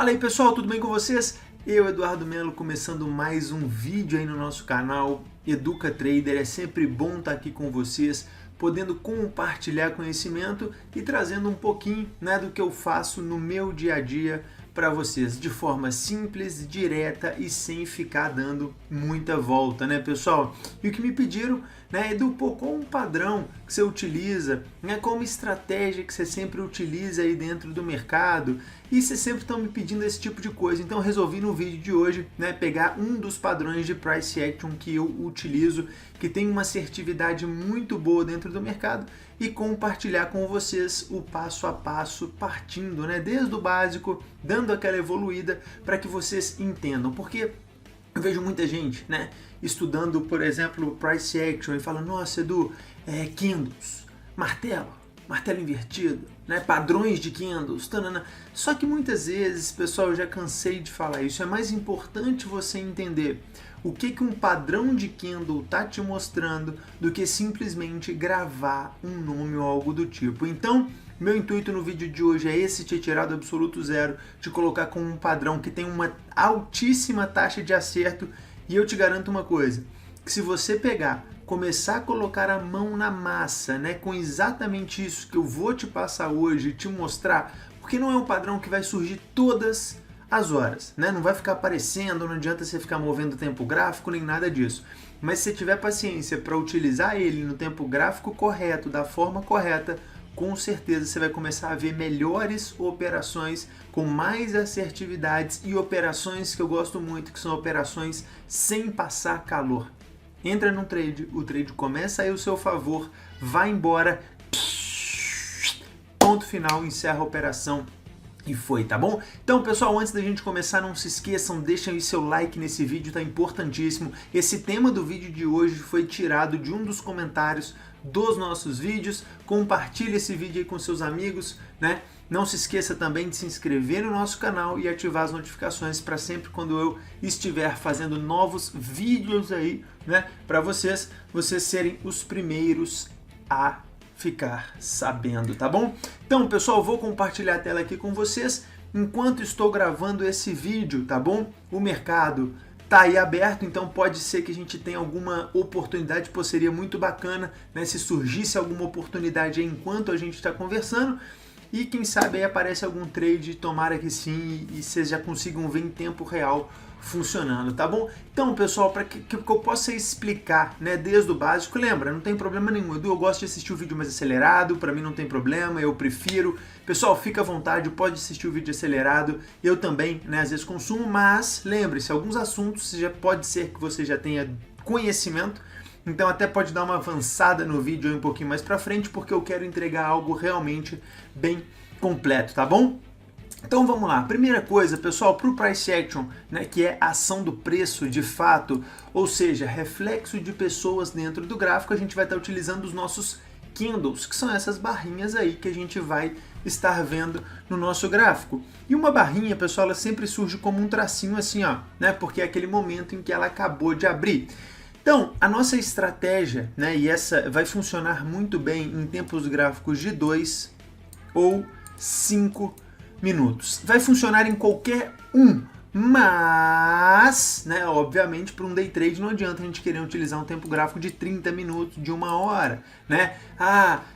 Fala aí pessoal, tudo bem com vocês? Eu, Eduardo Melo, começando mais um vídeo aí no nosso canal Educa Trader. É sempre bom estar aqui com vocês, podendo compartilhar conhecimento e trazendo um pouquinho, do que eu faço no meu dia a dia para vocês, de forma simples, direta e sem ficar dando muita volta, pessoal? E o que me pediram, Edu, qual um padrão que você utiliza, qual uma estratégia que você sempre utiliza aí dentro do mercado? E vocês sempre estão me pedindo esse tipo de coisa, então eu resolvi no vídeo de hoje, pegar um dos padrões de Price Action que eu utilizo, que tem uma assertividade muito boa dentro do mercado, e compartilhar com vocês o passo a passo, partindo, desde o básico, dando aquela evoluída para que vocês entendam, porque eu vejo muita gente, estudando, por exemplo, Price Action e falando, nossa, Edu, candles, martelo invertido, padrões de candles, tanana. Só que muitas vezes, pessoal, eu já cansei de falar isso, é mais importante você entender o que um padrão de candle está te mostrando do que simplesmente gravar um nome ou algo do tipo. Então, meu intuito no vídeo de hoje é esse, te tirar do absoluto zero, te colocar com um padrão que tem uma altíssima taxa de acerto, e eu te garanto uma coisa, que se você começar a colocar a mão na massa, com exatamente isso que eu vou te passar hoje, te mostrar, porque não é um padrão que vai surgir todas as horas, não vai ficar aparecendo, não adianta você ficar movendo o tempo gráfico, nem nada disso. Mas se você tiver paciência para utilizar ele no tempo gráfico correto, da forma correta, com certeza você vai começar a ver melhores operações com mais assertividades e operações que eu gosto muito, que são operações sem passar calor. Entra num trade, o trade começa aí ao seu favor, vai embora, ponto final, encerra a operação e foi, tá bom? Então, pessoal, antes da gente começar, não se esqueçam, deixem aí seu like nesse vídeo, tá importantíssimo. Esse tema do vídeo de hoje foi tirado de um dos comentários dos nossos vídeos. Compartilhe esse vídeo aí com seus amigos, Não se esqueça também de se inscrever no nosso canal e ativar as notificações para sempre quando eu estiver fazendo novos vídeos aí, para vocês serem os primeiros a ficar sabendo, tá bom? Então, pessoal, vou compartilhar a tela aqui com vocês enquanto estou gravando esse vídeo, tá bom? O mercado tá aí aberto, então pode ser que a gente tenha alguma oportunidade, seria muito bacana, se surgisse alguma oportunidade aí enquanto a gente está conversando, e quem sabe aí aparece algum trade, tomara que sim, e vocês já consigam ver em tempo real funcionando, tá bom? Então, pessoal, para que eu possa explicar, desde o básico, lembra, não tem problema nenhum, Edu, eu gosto de assistir o vídeo mais acelerado, para mim não tem problema, eu prefiro. Pessoal, fica à vontade, pode assistir o vídeo acelerado, eu também, às vezes consumo, mas lembre-se, alguns assuntos já pode ser que você já tenha conhecimento, então até pode dar uma avançada no vídeo aí um pouquinho mais para frente, porque eu quero entregar algo realmente bem completo, tá bom? Então vamos lá, primeira coisa, pessoal, para o Price Action, que é a ação do preço de fato, ou seja, reflexo de pessoas dentro do gráfico, a gente vai estar utilizando os nossos candles, que são essas barrinhas aí que a gente vai estar vendo no nosso gráfico. E uma barrinha, pessoal, ela sempre surge como um tracinho assim, ó, porque é aquele momento em que ela acabou de abrir. Então, a nossa estratégia, e essa vai funcionar muito bem em tempos gráficos de 2 ou 5 minutos. Vai funcionar em qualquer um, mas, obviamente, para um day trade não adianta a gente querer utilizar um tempo gráfico de 30 minutos, de 1 hora,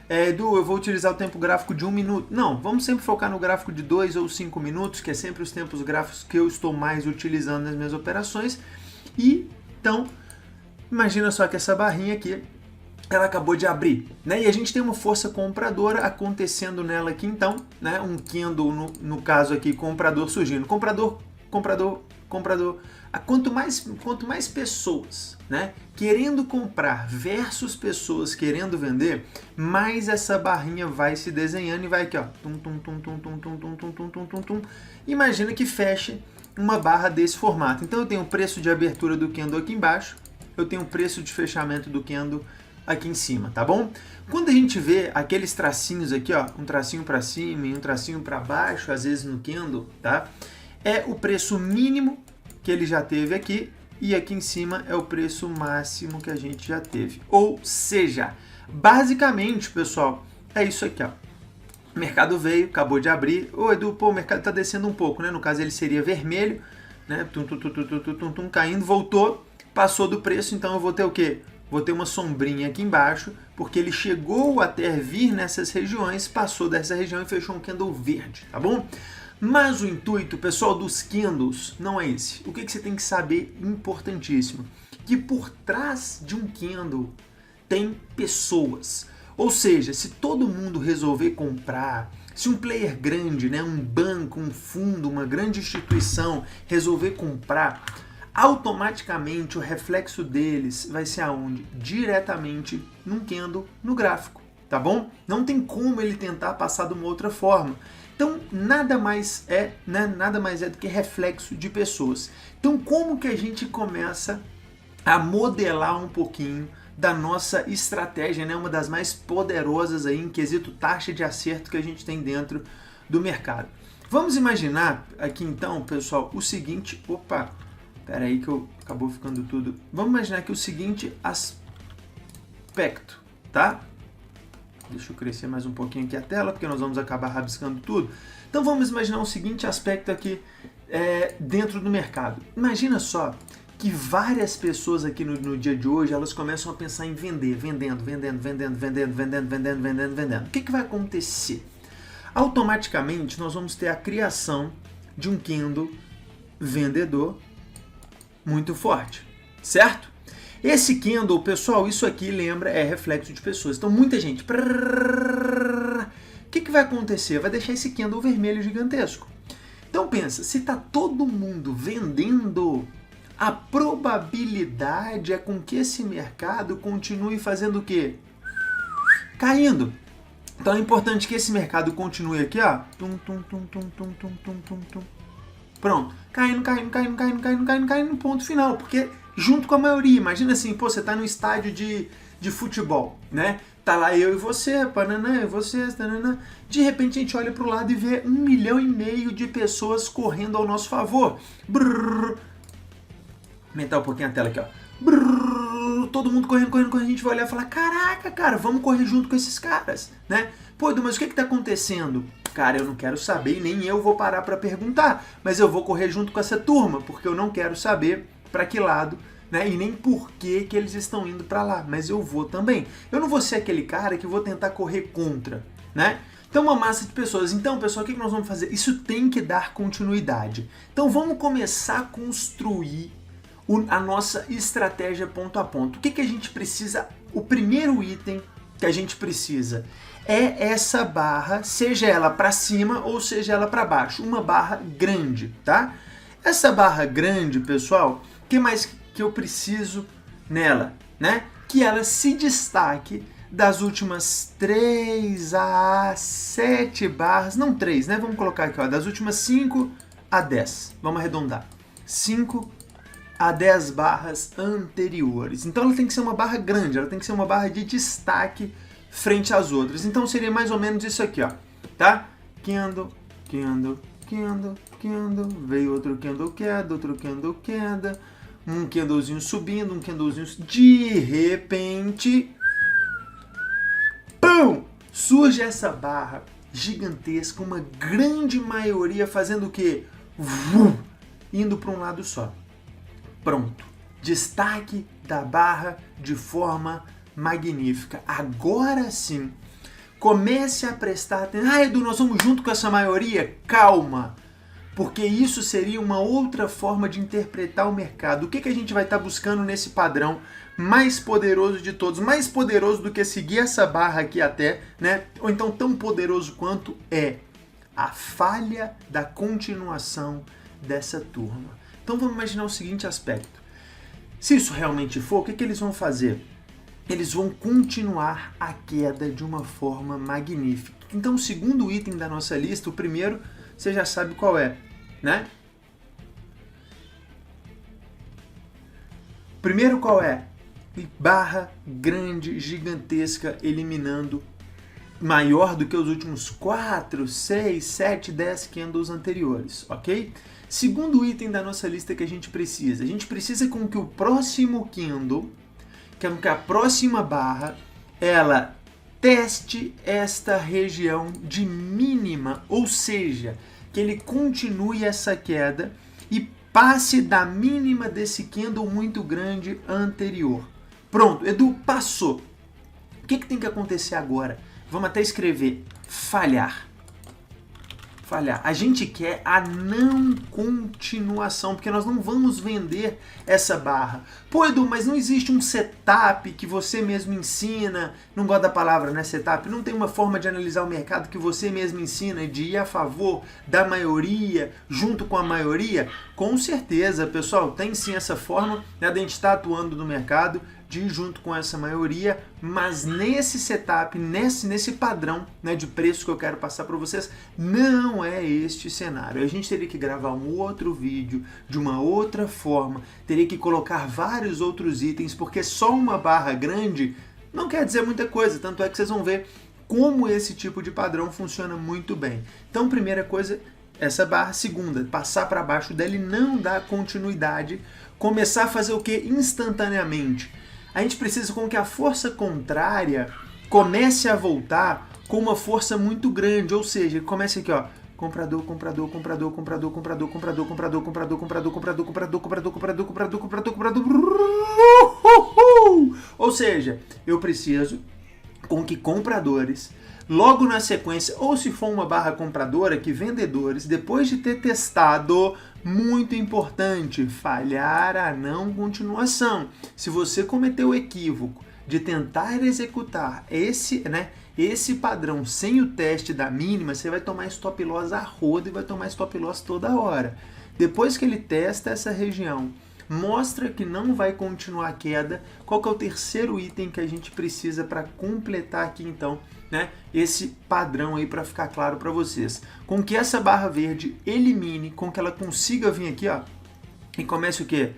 Edu, eu vou utilizar o tempo gráfico de 1 minuto. Não, vamos sempre focar no gráfico de 2 ou 5 minutos, que é sempre os tempos gráficos que eu estou mais utilizando nas minhas operações. E, então, imagina só que essa barrinha aqui, ela acabou de abrir, E a gente tem uma força compradora acontecendo nela aqui, então, um candle, no caso aqui, comprador surgindo. Comprador. Quanto mais pessoas, querendo comprar versus pessoas querendo vender, mais essa barrinha vai se desenhando e vai aqui, ó. Imagina que feche uma barra desse formato. Então eu tenho o preço de abertura do candle aqui embaixo, eu tenho o preço de fechamento do candle aqui em cima, tá bom? Quando a gente vê aqueles tracinhos aqui, ó, um tracinho para cima e um tracinho para baixo, às vezes no candle, tá? É o preço mínimo que ele já teve aqui, e aqui em cima é o preço máximo que a gente já teve. Ou seja, basicamente, pessoal, é isso aqui, ó. O mercado veio, acabou de abrir. Ô Edu, pô, o mercado está descendo um pouco, né? No caso ele seria vermelho, né? Caindo, voltou, passou do preço, então eu vou ter o quê? Vou ter uma sombrinha aqui embaixo, porque ele chegou até vir nessas regiões, passou dessa região e fechou um candle verde, tá bom? Mas o intuito, pessoal, dos candles não é esse. O que você tem que saber, importantíssimo, que por trás de um candle tem pessoas. Ou seja, se todo mundo resolver comprar, se um player grande, né, um banco, um fundo, uma grande instituição resolver comprar, automaticamente o reflexo deles vai ser aonde? Diretamente num candle no gráfico, tá bom? Não tem como ele tentar passar de uma outra forma. Então, nada mais é do que reflexo de pessoas. Então, como que a gente começa a modelar um pouquinho da nossa estratégia, né? Uma das mais poderosas aí em quesito taxa de acerto que a gente tem dentro do mercado. Vamos imaginar aqui então, pessoal, o seguinte... Opa! Espera aí que acabou ficando tudo... Vamos imaginar aqui o seguinte aspecto, tá? Deixa eu crescer mais um pouquinho aqui a tela, porque nós vamos acabar rabiscando tudo. Então vamos imaginar o seguinte aspecto aqui dentro do mercado. Imagina só que várias pessoas aqui no dia de hoje, elas começam a pensar em vender, vendendo. O que vai acontecer? Automaticamente nós vamos ter a criação de um candle vendedor muito forte, certo? Esse candle, pessoal, isso aqui lembra, é reflexo de pessoas. Então muita gente... O que vai acontecer? Vai deixar esse candle vermelho gigantesco. Então pensa, se tá todo mundo vendendo, a probabilidade é com que esse mercado continue fazendo o quê? Caindo. Então é importante que esse mercado continue aqui, ó. Pronto. Caindo, ponto final. Porque junto com a maioria, imagina assim, pô, você tá no estádio de futebol, né? Tá lá eu e você, pananã, eu e você, tananã. De repente a gente olha pro lado e vê 1,5 milhão de pessoas correndo ao nosso favor. Brrr. Aumentar um pouquinho a tela aqui, ó. Brrr, todo mundo correndo, a gente vai olhar e falar, caraca, cara, vamos correr junto com esses caras, né? Pô, Edu, mas o que tá acontecendo? Cara, eu não quero saber e nem eu vou parar para perguntar, mas eu vou correr junto com essa turma, porque eu não quero saber para que lado, né? E nem por que eles estão indo para lá, mas eu vou também. Eu não vou ser aquele cara que vou tentar correr contra, né? Então, uma massa de pessoas. Então, pessoal, o que nós vamos fazer? Isso tem que dar continuidade. Então, vamos começar a construir a nossa estratégia ponto a ponto. O que a gente precisa? O primeiro item que a gente precisa é essa barra, seja ela para cima ou seja ela para baixo, uma barra grande, tá? Essa barra grande, pessoal, o que mais que eu preciso nela, né? Que ela se destaque das últimas 3 a 7 barras, não 3, né? Vamos colocar aqui, ó, das últimas 5 a 10. Vamos arredondar. 5 a 10 barras anteriores. Então ela tem que ser uma barra grande, ela tem que ser uma barra de destaque frente às outras. Então seria mais ou menos isso aqui, ó, tá? Candle, veio outro candle queda, um candlezinho subindo, um candlezinho... De repente, pum! Surge essa barra gigantesca, uma grande maioria fazendo o quê? Indo para um lado só. Pronto. Destaque da barra de forma magnífica. Agora sim, comece a prestar atenção. Ah, Edu, nós vamos junto com essa maioria? Calma, porque isso seria uma outra forma de interpretar o mercado. O que a gente vai estar buscando nesse padrão mais poderoso de todos? Mais poderoso do que seguir essa barra aqui até, né? Ou então tão poderoso quanto é a falha da continuação dessa turma. Então vamos imaginar o seguinte aspecto. Se isso realmente for, o que eles vão fazer? Eles vão continuar a queda de uma forma magnífica. Então o segundo item da nossa lista, o primeiro, você já sabe qual é, né? O primeiro qual é? Barra grande, gigantesca, eliminando maior do que os últimos 4, 6, 7, 10 candles anteriores, ok? Segundo item da nossa lista que a gente precisa com que o próximo candle, que a próxima barra, ela teste esta região de mínima, ou seja, que ele continue essa queda e passe da mínima desse candle muito grande anterior. Pronto, Edu, passou. O que tem que acontecer agora? Vamos até escrever falhar. Falhar. A gente quer a não continuação, porque nós não vamos vender essa barra. Pô, Edu, mas não existe um setup que você mesmo ensina, não gosto da palavra, né, setup, não tem uma forma de analisar o mercado que você mesmo ensina, de ir a favor da maioria, junto com a maioria? Com certeza, pessoal, tem sim essa forma, né, de a gente estar atuando no mercado, de ir junto com essa maioria, mas nesse setup, nesse padrão, né, de preço que eu quero passar para vocês, não é este cenário. A gente teria que gravar um outro vídeo de uma outra forma, teria que colocar vários outros itens, porque só uma barra grande não quer dizer muita coisa, tanto é que vocês vão ver como esse tipo de padrão funciona muito bem. Então, primeira coisa, essa barra. Segunda, passar para baixo dela e não dar continuidade, começar a fazer o que? Instantaneamente. A gente precisa com que a força contrária comece a voltar com uma força muito grande, ou seja, comece aqui, ó, comprador, comprador, comprador, comprador, comprador, comprador, comprador, comprador, comprador, comprador, comprador, comprador, comprador, comprador, comprador, comprador. Ou seja, eu preciso com que compradores, logo na sequência, ou se for uma barra compradora, que vendedores, depois de ter testado, muito importante, falhar a não continuação. Se você cometeu o equívoco de tentar executar esse padrão sem o teste da mínima, você vai tomar stop loss a roda e vai tomar stop loss toda hora. Depois que ele testa essa região, mostra que não vai continuar a queda, qual que é o terceiro item que a gente precisa para completar aqui então, né, esse padrão aí para ficar claro para vocês. Com que essa barra verde elimine, com que ela consiga vir aqui, ó, e comece o quê?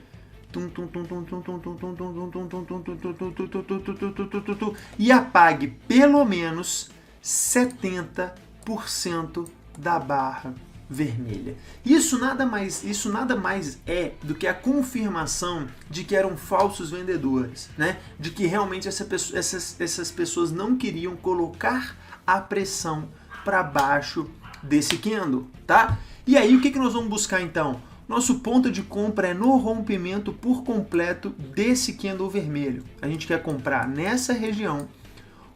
E apague pelo menos 70% da barra vermelha. Isso nada mais é do que a confirmação de que eram falsos vendedores, né? De que realmente essas pessoas não queriam colocar a pressão para baixo desse candle, tá? E aí o que nós vamos buscar então? Nosso ponto de compra é no rompimento por completo desse candle vermelho. A gente quer comprar nessa região.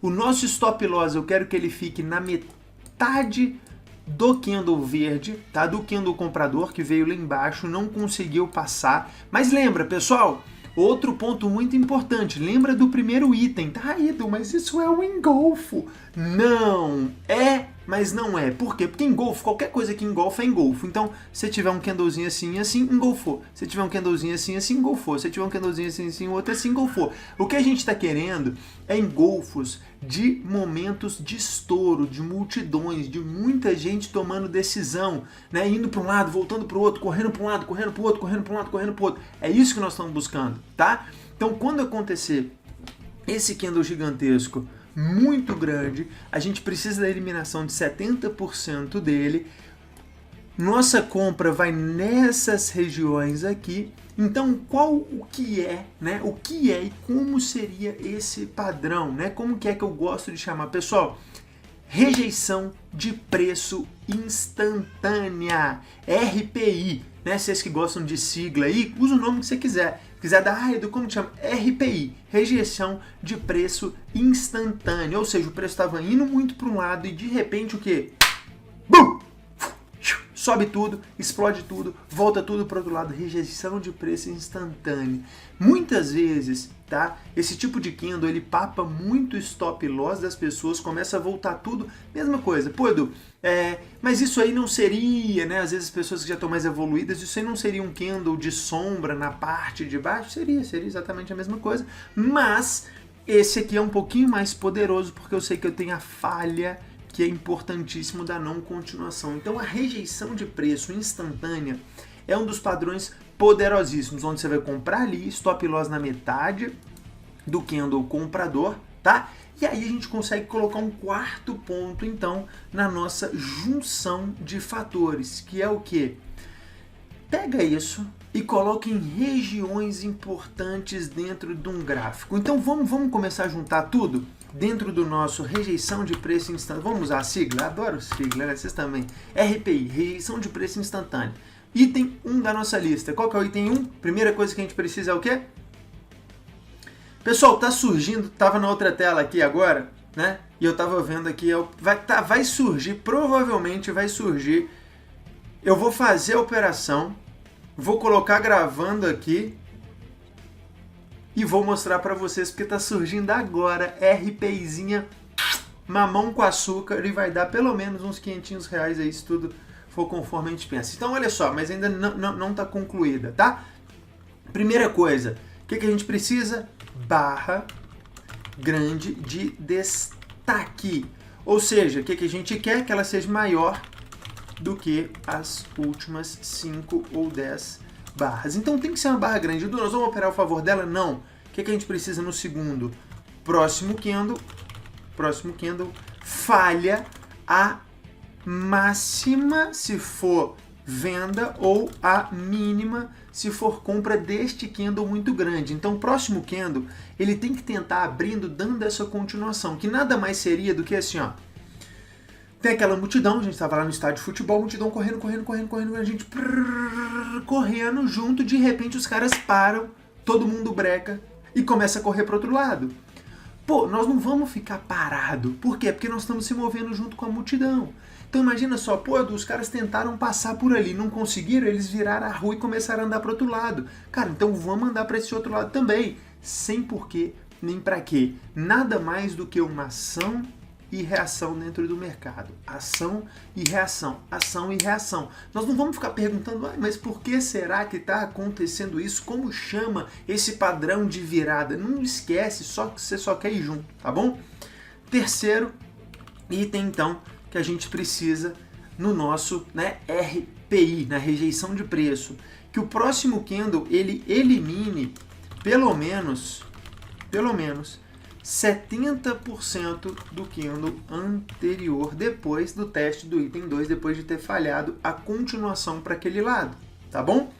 O nosso stop loss eu quero que ele fique na metade do candle verde, tá? Do candle comprador que veio lá embaixo, não conseguiu passar. Mas lembra, pessoal, outro ponto muito importante, lembra do primeiro item, tá, Edu, mas isso é um engolfo. Não, mas não é. Por quê? Porque engolfo, qualquer coisa que engolfa é engolfo. Então, se tiver um candlezinho assim, assim, engolfou. Se tiver um candlezinho assim, assim, engolfou. Se tiver um candlezinho assim, assim, outro assim, engolfou. O que a gente está querendo é engolfos de momentos de estouro, de multidões, de muita gente tomando decisão, né? Indo para um lado, voltando para o outro, correndo para um lado, correndo para o outro, correndo para um lado, correndo para o outro. É isso que nós estamos buscando, tá? Então, quando acontecer esse candle gigantesco muito grande, a gente precisa da eliminação de 70% dele. Nossa compra vai nessas regiões aqui. Então, o que é e como seria esse padrão, né? Como que é que eu gosto de chamar? Pessoal, rejeição de preço instantânea, RPI, né? Vocês que gostam de sigla aí, usa o nome que você quiser. Se quiser dar, Edu, como te chama? RPI, rejeição de preço instantâneo. Ou seja, o preço estava indo muito para um lado e de repente o quê? Bum! Sobe tudo, explode tudo, volta tudo para o outro lado, rejeição de preço instantânea. Muitas vezes, tá? Esse tipo de candle, ele papa muito o stop loss das pessoas, começa a voltar tudo, mesma coisa. Pô, Edu, mas isso aí não seria, né? Às vezes as pessoas que já estão mais evoluídas, isso aí não seria um candle de sombra na parte de baixo? Seria exatamente a mesma coisa, mas esse aqui é um pouquinho mais poderoso, porque eu sei que eu tenho a falha que é importantíssimo da não continuação. Então a rejeição de preço instantânea é um dos padrões poderosíssimos, onde você vai comprar ali, stop loss na metade do candle comprador, tá? E aí a gente consegue colocar um quarto ponto, então, na nossa junção de fatores, que é o quê? Pega isso e coloca em regiões importantes dentro de um gráfico. Então vamos começar a juntar tudo? dentro do nosso rejeição de preço instantâneo. Vamos usar a sigla? Adoro sigla, né? Vocês também. RPI, rejeição de preço instantâneo. Item 1 da nossa lista. Qual que é o item 1? Primeira coisa que a gente precisa é o quê? Pessoal, tá surgindo, tava na outra tela aqui agora, né? E eu tava vendo aqui, vai surgir, provavelmente vai surgir. Eu vou fazer a operação, vou colocar gravando aqui e vou mostrar para vocês porque tá surgindo agora RPIzinha mamão com açúcar e vai dar pelo menos uns R$500 aí se tudo for conforme a gente pensa. Então olha só, mas ainda não tá concluída, tá? Primeira coisa, o que a gente precisa? Barra grande de destaque. Ou seja, o que a gente quer? Que ela seja maior do que as últimas 5 ou 10 barras. Então tem que ser uma barra grande. Edu, nós vamos operar a favor dela? Não. O que a gente precisa no segundo? Próximo candle, falha a máxima se for venda ou a mínima se for compra deste candle muito grande. Então o próximo candle ele tem que tentar abrindo, dando essa continuação, que nada mais seria do que assim, ó. Tem aquela multidão, a gente estava lá no estádio de futebol, multidão correndo, a gente correndo junto, de repente os caras param, todo mundo breca e começa a correr para outro lado. Pô, nós não vamos ficar parado. Por quê? Porque nós estamos se movendo junto com a multidão. Então imagina só, pô, os caras tentaram passar por ali, não conseguiram, eles viraram a rua e começaram a andar para outro lado. Cara, então vamos andar para esse outro lado também, sem porquê nem para quê. Nada mais do que uma ação e reação dentro do mercado. Ação e reação. Ação e reação. Nós não vamos ficar perguntando, mas por que será que está acontecendo isso? Como chama esse padrão de virada? Não esquece, só que você só quer ir junto, tá bom? Terceiro item, então, que a gente precisa no nosso, né, RPI, na rejeição de preço. Que o próximo candle, ele elimine pelo menos 70% do candle anterior, depois do teste do item 2, depois de ter falhado a continuação para aquele lado, tá bom?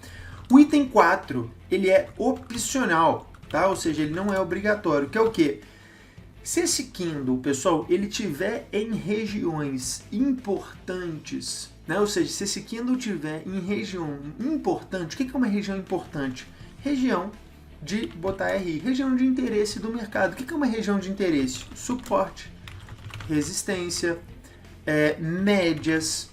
O item 4, ele é opcional, tá? Ou seja, ele não é obrigatório, que é o quê? Se esse candle, pessoal, ele tiver em regiões importantes, né? Ou seja, se esse candle tiver em região importante, o que é uma região importante? Região de botar RI, região de interesse do mercado. O que é uma região de interesse? Suporte, resistência, médias,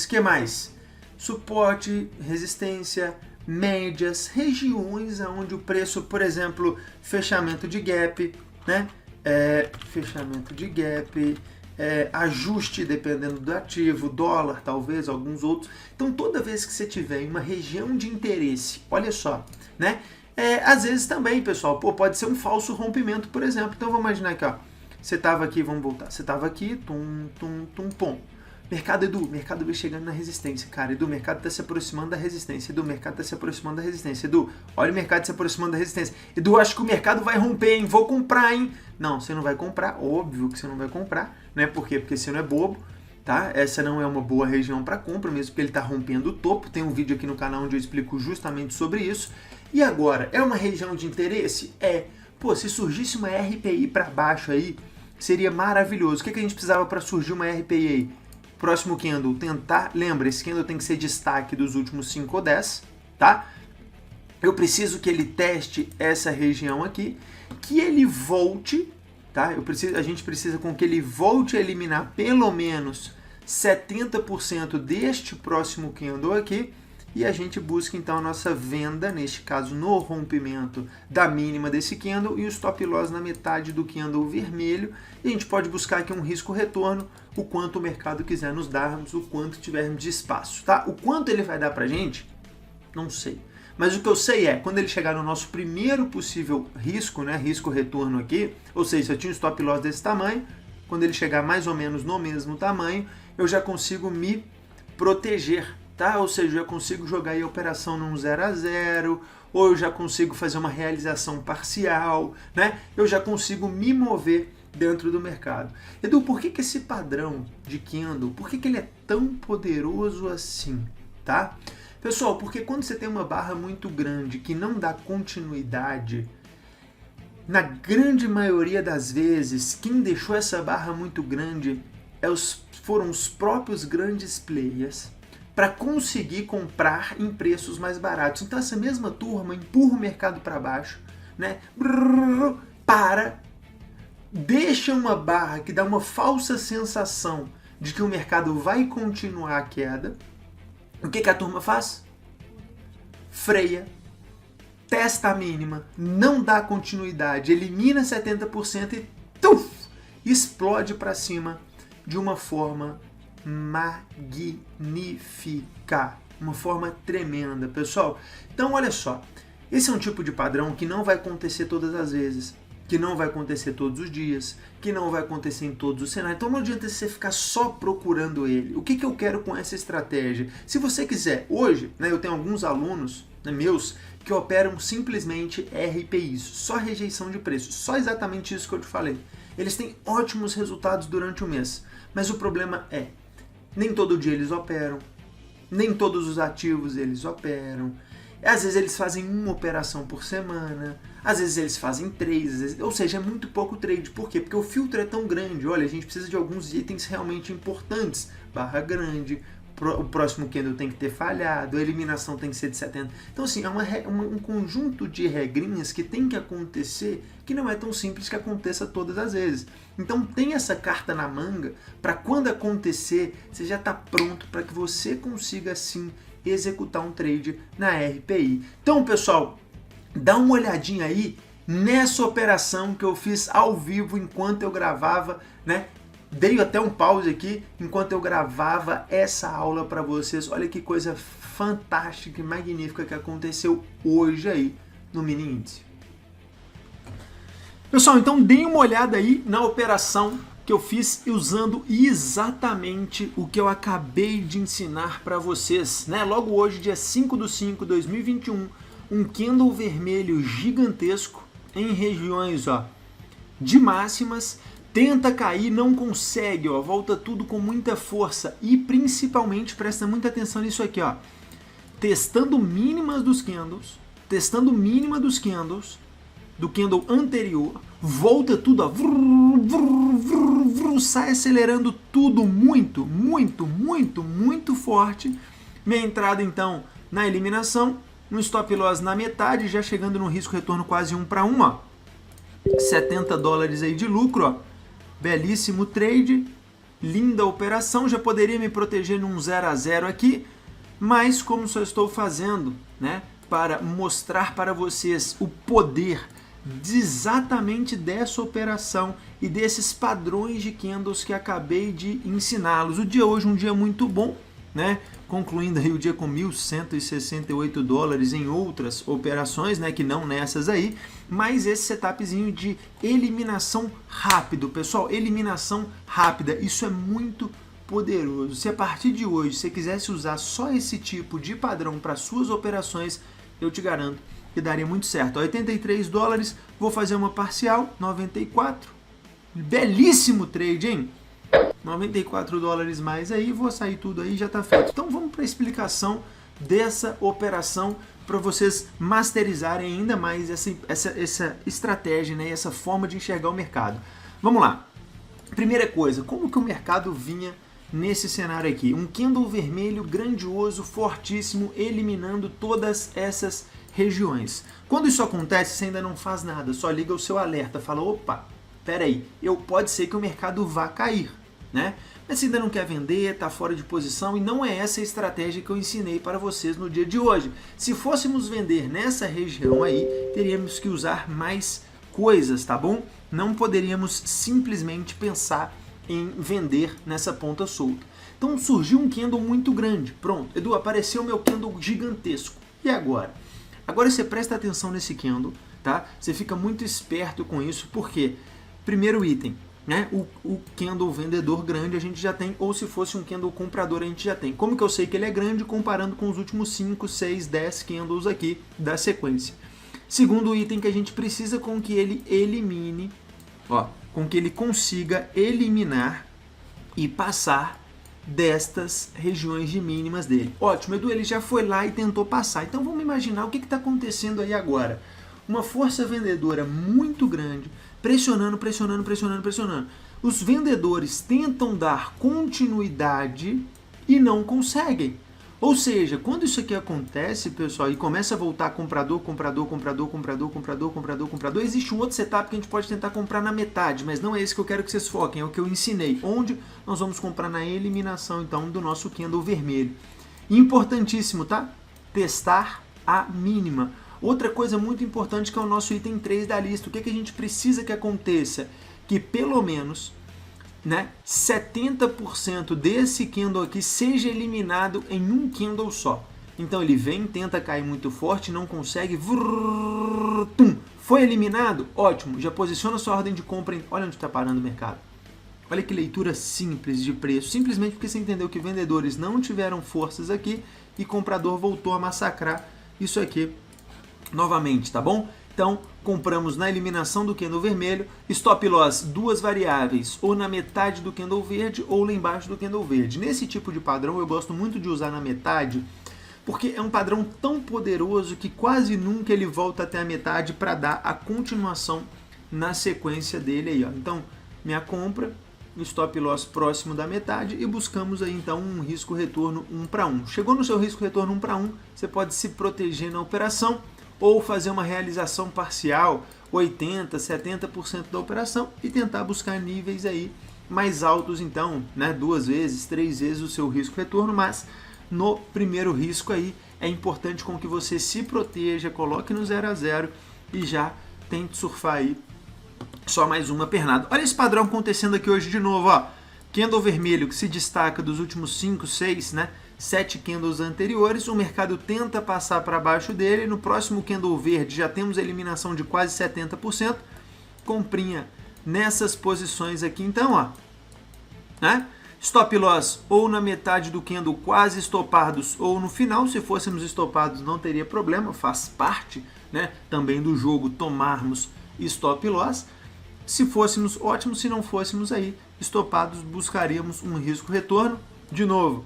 que mais? Suporte, resistência, médias, regiões onde o preço, por exemplo, fechamento de gap, né? Fechamento de gap, ajuste dependendo do ativo, dólar, talvez, alguns outros. Então, toda vez que você tiver em uma região de interesse, olha só, né? Às vezes também, pessoal, pode ser um falso rompimento, por exemplo. Então, vamos imaginar aqui, ó. Você estava aqui, vamos voltar. Você estava aqui, pum. Mercado, Edu, mercado vai chegando na resistência, cara. Edu, o mercado está se aproximando da resistência. Edu, o mercado está se aproximando da resistência. Edu, olha o mercado se aproximando da resistência. Edu, acho que o mercado vai romper, hein? Vou comprar, hein? Não, você não vai comprar. Óbvio que você não vai comprar, né? Por quê? Porque você não é bobo, tá? Essa não é uma boa região para compra, mesmo porque ele está rompendo o topo. Tem um vídeo aqui no canal onde eu explico justamente sobre isso. E agora, é uma região de interesse? Pô, se surgisse uma RPI para baixo aí, seria maravilhoso. O que a gente precisava para surgir uma RPI aí? Próximo candle, tentar, lembra, esse candle tem que ser destaque dos últimos 5 ou 10, tá? Eu preciso que ele teste essa região aqui, que ele volte, tá? A gente precisa com que ele volte a eliminar pelo menos 70% deste próximo candle aqui, e a gente busca então a nossa venda, neste caso no rompimento da mínima desse candle e o stop loss na metade do candle vermelho, e a gente pode buscar aqui um risco retorno, o quanto o mercado quiser nos darmos, o quanto tivermos de espaço, tá? O quanto ele vai dar pra gente, não sei. Mas o que eu sei é, quando ele chegar no nosso primeiro possível risco, né, risco retorno aqui, ou seja, se eu tinha um stop loss desse tamanho, quando ele chegar mais ou menos no mesmo tamanho, eu já consigo me proteger, tá? Ou seja, eu já consigo jogar aí a operação num 0 a 0, ou eu já consigo fazer uma realização parcial, né? Eu já consigo me mover dentro do mercado. Edu, por que esse padrão de candle, por que ele é tão poderoso assim, tá? Pessoal, porque quando você tem uma barra muito grande que não dá continuidade, na grande maioria das vezes, quem deixou essa barra muito grande foram os próprios grandes players para conseguir comprar em preços mais baratos. Então essa mesma turma empurra o mercado para baixo, né? Deixa uma barra que dá uma falsa sensação de que o mercado vai continuar a queda. O que a turma faz? Freia, testa a mínima, não dá continuidade, elimina 70% e explode para cima de uma forma magnífica, uma forma tremenda, pessoal. Então olha só, esse é um tipo de padrão que não vai acontecer todas as vezes, que não vai acontecer todos os dias, que não vai acontecer em todos os cenários. Então não adianta você ficar só procurando ele. O que eu quero com essa estratégia? Se você quiser, hoje, né, eu tenho alguns alunos, né, meus que operam simplesmente RPIs, só rejeição de preço, só exatamente isso que eu te falei. Eles têm ótimos resultados durante o mês, mas o problema é, nem todo dia eles operam, nem todos os ativos eles operam. Às vezes eles fazem uma operação por semana, às vezes eles fazem 3, ou seja, é muito pouco trade. Por quê? Porque o filtro é tão grande. Olha, a gente precisa de alguns itens realmente importantes. Barra grande, o próximo candle tem que ter falhado, a eliminação tem que ser de 70. Então assim, é um conjunto de regrinhas que tem que acontecer, que não é tão simples que aconteça todas as vezes. Então tem essa carta na manga para quando acontecer, você já está pronto para que você consiga sim executar um trade na RPI. Então, pessoal, dá uma olhadinha aí nessa operação que eu fiz ao vivo enquanto eu gravava, né? Dei até um pause aqui enquanto eu gravava essa aula para vocês. Olha que coisa fantástica e magnífica que aconteceu hoje aí no mini índice. Pessoal, então deem uma olhada aí na operação que eu fiz usando exatamente o que eu acabei de ensinar para vocês, né? Logo hoje, dia 5/5/2021, um candle vermelho gigantesco em regiões, ó, de máximas, tenta cair, não consegue, ó, volta tudo com muita força e principalmente presta muita atenção nisso aqui, ó, testando mínimas dos candles, do candle anterior, volta tudo, ó, sai acelerando tudo muito forte. Minha entrada então na eliminação, no stop loss na metade, já chegando no risco retorno quase 1 para 1, ó. $70 aí de lucro, ó. Belíssimo trade, linda operação, já poderia me proteger num 0 a 0 aqui, mas como só estou fazendo, né, para mostrar para vocês o poder exatamente dessa operação e desses padrões de candles que acabei de ensiná-los. O dia hoje é um dia muito bom, né? Concluindo aí o dia com $1.168 em outras operações, né? Que não nessas aí, mas esse setupzinho de eliminação rápido, pessoal, eliminação rápida, isso é muito poderoso. Se a partir de hoje você quisesse usar só esse tipo de padrão para suas operações, eu te garanto que daria muito certo. $83, vou fazer uma parcial, 94. Belíssimo trade, hein? $94 mais aí, vou sair tudo aí, já tá feito. Então vamos para a explicação dessa operação para vocês masterizarem ainda mais essa estratégia, né? Essa forma de enxergar o mercado. Vamos lá. Primeira coisa, como que o mercado vinha nesse cenário aqui? Um candle vermelho grandioso, fortíssimo, eliminando todas essas regiões. Quando isso acontece, você ainda não faz nada, só liga o seu alerta, fala, opa, peraí, pode ser que o mercado vá cair, né? Mas você ainda não quer vender, está fora de posição e não é essa a estratégia que eu ensinei para vocês no dia de hoje. Se fôssemos vender nessa região aí, teríamos que usar mais coisas, tá bom? Não poderíamos simplesmente pensar em vender nessa ponta solta. Então surgiu um candle muito grande, pronto, Edu, apareceu meu candle gigantesco, e agora? Agora você presta atenção nesse candle, tá? Você fica muito esperto com isso, porque primeiro item, né? O candle vendedor grande a gente já tem, ou se fosse um candle comprador a gente já tem. Como que eu sei que ele é grande comparando com os últimos 5, 6, 10 candles aqui da sequência? Segundo item que a gente precisa com que ele elimine, ó, com que ele consiga eliminar e passar destas regiões de mínimas dele. Ótimo, Edu, ele já foi lá e tentou passar. Então vamos imaginar o que está acontecendo aí agora. uma força vendedora muito grande, pressionando, pressionando, pressionando, pressionando. Os vendedores tentam dar continuidade e não conseguem. Ou seja, quando isso aqui acontece, pessoal, e começa a voltar comprador, comprador, comprador, comprador, comprador, comprador, comprador, existe um outro setup que a gente pode tentar comprar na metade, mas não é esse que eu quero que vocês foquem, é o que eu ensinei, onde nós vamos comprar na eliminação, então, do nosso candle vermelho. Importantíssimo, tá? Testar a mínima. Outra coisa muito importante que é o nosso item 3 da lista. O que a gente precisa que aconteça? Que pelo menos 70% desse candle aqui seja eliminado em um candle só. Então ele vem, tenta cair muito forte, não consegue, foi eliminado, ótimo, já posiciona sua ordem de compra, olha onde está parando o mercado. Olha que leitura simples de preço, simplesmente porque você entendeu que vendedores não tiveram forças aqui e comprador voltou a massacrar isso aqui novamente, tá bom? Então, compramos na eliminação do candle vermelho, stop loss, duas variáveis, ou na metade do candle verde ou lá embaixo do candle verde. Nesse tipo de padrão eu gosto muito de usar na metade, porque é um padrão tão poderoso que quase nunca ele volta até a metade para dar a continuação na sequência dele aí, ó. Então, minha compra, stop loss próximo da metade e buscamos aí então um risco retorno 1 para 1. Chegou no seu risco retorno 1 para 1, você pode se proteger na operação ou fazer uma realização parcial, 80%, 70% da operação e tentar buscar níveis aí mais altos então, 2 vezes, 3 vezes o seu risco retorno, mas no primeiro risco aí é importante com que você se proteja, coloque no 0 a 0 e já tente surfar aí só mais uma pernada. Olha esse padrão acontecendo aqui hoje de novo, ó. Candle vermelho que se destaca dos últimos 5, 6, 7 candles anteriores, o mercado tenta passar para baixo dele, no próximo candle verde já temos a eliminação de quase 70%, comprinha nessas posições aqui então, ó, stop loss ou na metade do candle quase estopados ou no final, se fôssemos estopados não teria problema, faz parte também do jogo tomarmos stop loss, se fôssemos ótimo, se não fôssemos aí estopados buscaríamos um risco retorno, de novo,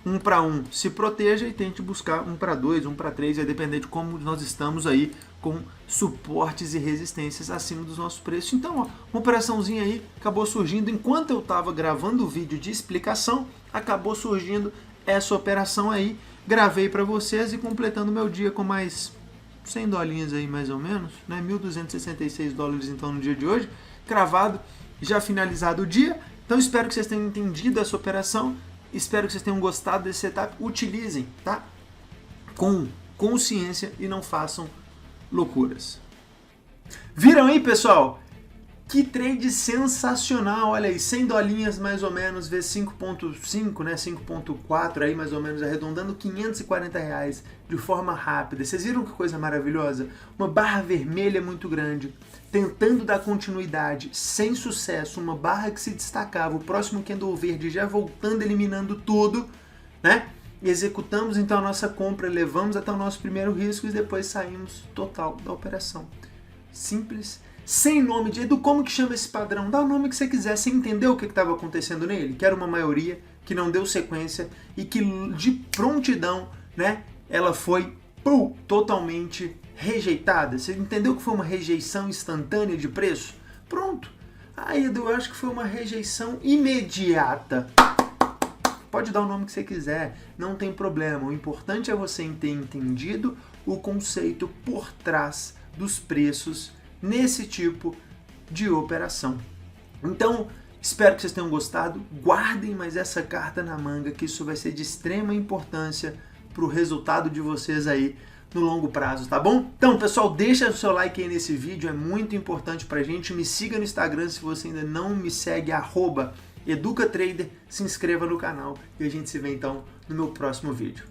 1 para 1 se proteja e tente buscar 1 para 2, 1 para 3, vai depender de como nós estamos aí com suportes e resistências acima dos nossos preços. Então, ó, uma operaçãozinha aí acabou surgindo enquanto eu estava gravando o vídeo de explicação, acabou surgindo essa operação aí, gravei para vocês e completando meu dia com mais 100 dolinhas aí mais ou menos, $1.266 então no dia de hoje, cravado, já finalizado o dia. Então espero que vocês tenham entendido essa operação. Espero que vocês tenham gostado desse setup. Utilizem, tá? Com consciência e não façam loucuras. Viram aí, pessoal? Que trade sensacional, olha aí, 100 dolinhas mais ou menos, vezes 5.5, 5.4 aí mais ou menos, arredondando R$540 de forma rápida. Vocês viram que coisa maravilhosa? Uma barra vermelha muito grande, tentando dar continuidade, sem sucesso, uma barra que se destacava, o próximo candle verde já voltando, eliminando tudo, E executamos então a nossa compra, levamos até o nosso primeiro risco e depois saímos total da operação. Simples, sem nome de como que chama esse padrão, dá o nome que você quiser, você entendeu o que estava acontecendo nele? Que era uma maioria que não deu sequência e que de prontidão, ela foi totalmente rejeitada. Você entendeu que foi uma rejeição instantânea de preço? Pronto. Aí eu acho que foi uma rejeição imediata. Pode dar o nome que você quiser, não tem problema. O importante é você ter entendido o conceito por trás dos preços nesse tipo de operação. Então, espero que vocês tenham gostado. Guardem mais essa carta na manga, que isso vai ser de extrema importância para o resultado de vocês aí no longo prazo, tá bom? Então, pessoal, deixa o seu like aí nesse vídeo, é muito importante pra gente. Me siga no Instagram se você ainda não me segue, @educatrader, se inscreva no canal e a gente se vê então no meu próximo vídeo.